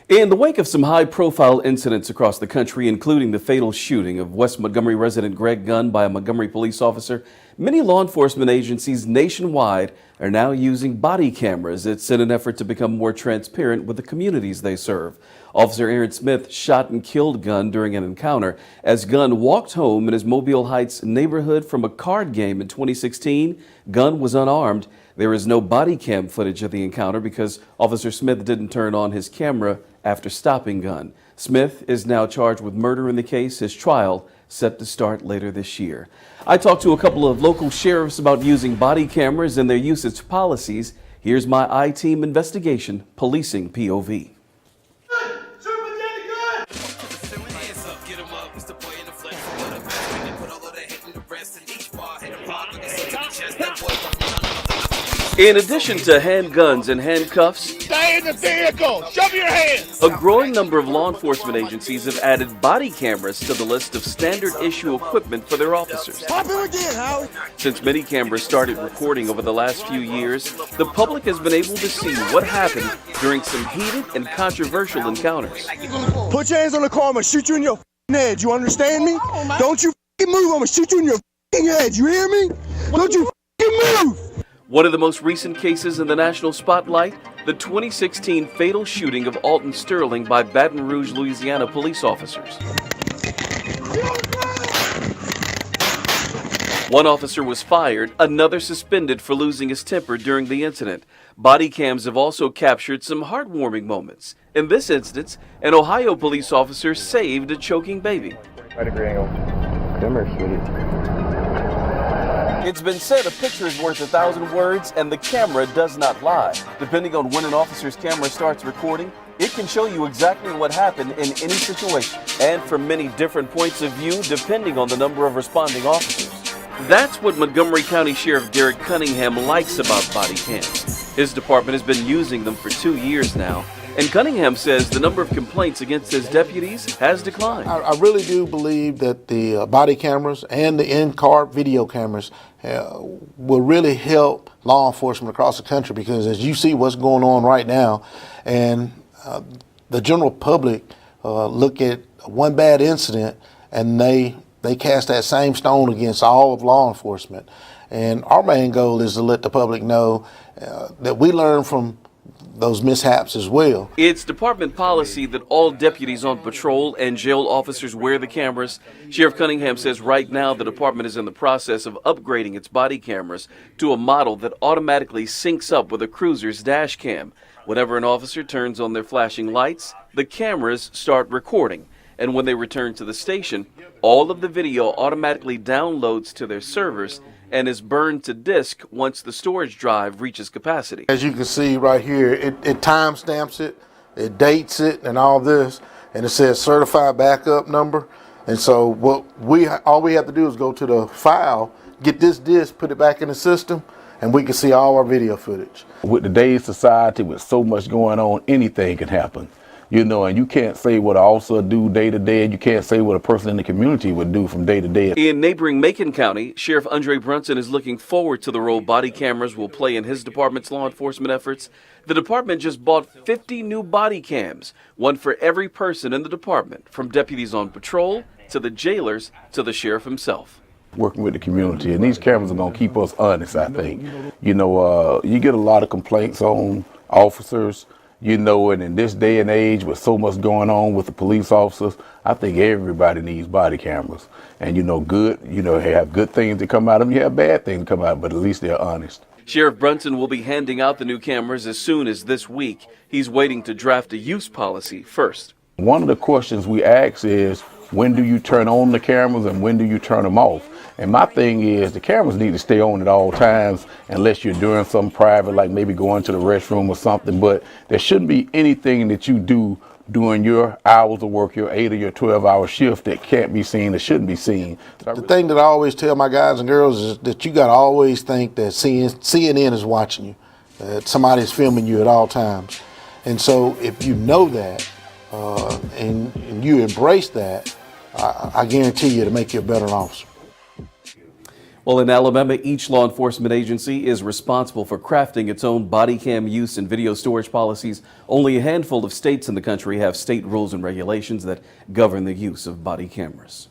In the wake of some high-profile incidents across the country, including the fatal shooting of West Montgomery resident Greg Gunn by a Montgomery police officer, many law enforcement agencies nationwide are now using body cameras. It's in an effort to become more transparent with the communities they serve. Officer Aaron Smith shot and killed Gunn during an encounter as Gunn walked home in his Mobile Heights neighborhood from a card game in 2016. Gunn was unarmed. There is no body cam footage of the encounter because Officer Smith didn't turn on his camera after stopping Gunn. Smith is now charged with murder in the case. His trial set to start later this year. I talked to a couple of local sheriffs about using body cameras and their usage policies. Here's my I-Team investigation, Policing POV. In addition to handguns and handcuffs, stay in the vehicle! Show me your hands! A growing number of law enforcement agencies have added body cameras to the list of standard issue equipment for their officers. Pop him again, Howard! Since many cameras started recording over the last few years, the public has been able to see what happened during some heated and controversial encounters. Put your hands on the car, I'm gonna shoot you in your head, you understand me? Don't you move, I'm gonna shoot you in your head, you hear me? Don't you move! One of the most recent cases in the national spotlight, the 2016 fatal shooting of Alton Sterling by Baton Rouge, Louisiana police officers. One officer was fired, another suspended for losing his temper during the incident. Body cams have also captured some heartwarming moments. In this instance, an Ohio police officer saved a choking baby. It's been said a picture is worth 1,000 words, and the camera does not lie. Depending on when an officer's camera starts recording, it can show you exactly what happened in any situation, and from many different points of view, depending on the number of responding officers. That's what Montgomery County Sheriff Derek Cunningham likes about body cams. His department has been using them for 2 years now, and Cunningham says the number of complaints against his deputies has declined. I really do believe that the body cameras and the in-car video cameras will really help law enforcement across the country, because as you see what's going on right now, and the general public look at one bad incident and they cast that same stone against all of law enforcement. And our main goal is to let the public know that we learn from those mishaps as well. It's department policy that all deputies on patrol and jail officers wear the cameras. Sheriff Cunningham says right now the department is in the process of upgrading its body cameras to a model that automatically syncs up with a cruiser's dash cam. Whenever an officer turns on their flashing lights, the cameras start recording. And when they return to the station, all of the video automatically downloads to their servers and is burned to disk once the storage drive reaches capacity. As you can see right here, it time stamps it, it dates it and all this, and it says certified backup number. And so all we have to do is go to the file, get this disk, put it back in the system, and we can see all our video footage. With today's society, with so much going on, anything can happen. You know, and you can't say what an officer do day to day, and you can't say what a person in the community would do from day to day. In neighboring Macon County, Sheriff Andre Brunson is looking forward to the role body cameras will play in his department's law enforcement efforts. The department just bought 50 new body cams, one for every person in the department, from deputies on patrol to the jailers to the sheriff himself. Working with the community, and these cameras are going to keep us honest, I think. You know, you get a lot of complaints on officers. You know, and in this day and age with so much going on with the police officers, I think everybody needs body cameras. And have good things that come out of them, you have bad things come out, but at least they're honest. Sheriff Brunson will be handing out the new cameras as soon as this week. He's waiting to draft a use policy first. One of the questions we ask is, when do you turn on the cameras and when do you turn them off? And my thing is, the cameras need to stay on at all times unless you're doing something private, like maybe going to the restroom or something. But there shouldn't be anything that you do during your hours of work, your 8 or your 12-hour shift, that can't be seen, that shouldn't be seen. The thing that I always tell my guys and girls is that you got to always think that CNN is watching you, that somebody's filming you at all times. And so if you know that and you embrace that, I guarantee you to make you a better officer. Well, in Alabama, each law enforcement agency is responsible for crafting its own body cam use and video storage policies. Only a handful of states in the country have state rules and regulations that govern the use of body cameras.